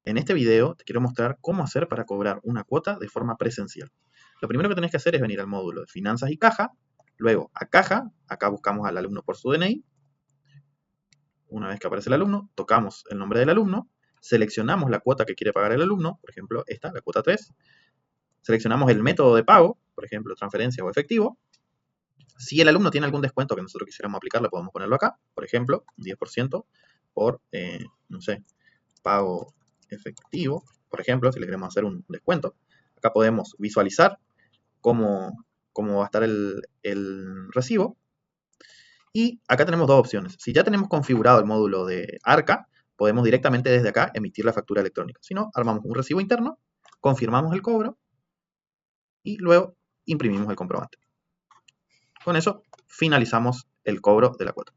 En este video te quiero mostrar cómo hacer para cobrar una cuota de forma presencial. Lo primero que tenés que hacer es venir al módulo de finanzas y caja, luego a caja, acá buscamos al alumno por su DNI. Una vez que aparece el alumno, tocamos el nombre del alumno, seleccionamos la cuota que quiere pagar el alumno, por ejemplo esta, la cuota 3, seleccionamos el método de pago, por ejemplo transferencia o efectivo. Si el alumno tiene algún descuento que nosotros quisiéramos aplicar, le podemos ponerlo acá, por ejemplo, 10% por, no sé, pago efectivo, por ejemplo, si le queremos hacer un descuento. Acá podemos visualizar cómo va a estar el recibo. Y acá tenemos dos opciones. Si ya tenemos configurado el módulo de Arca, podemos directamente desde acá emitir la factura electrónica. Si no, armamos un recibo interno, confirmamos el cobro y luego imprimimos el comprobante. Con eso finalizamos el cobro de la cuota.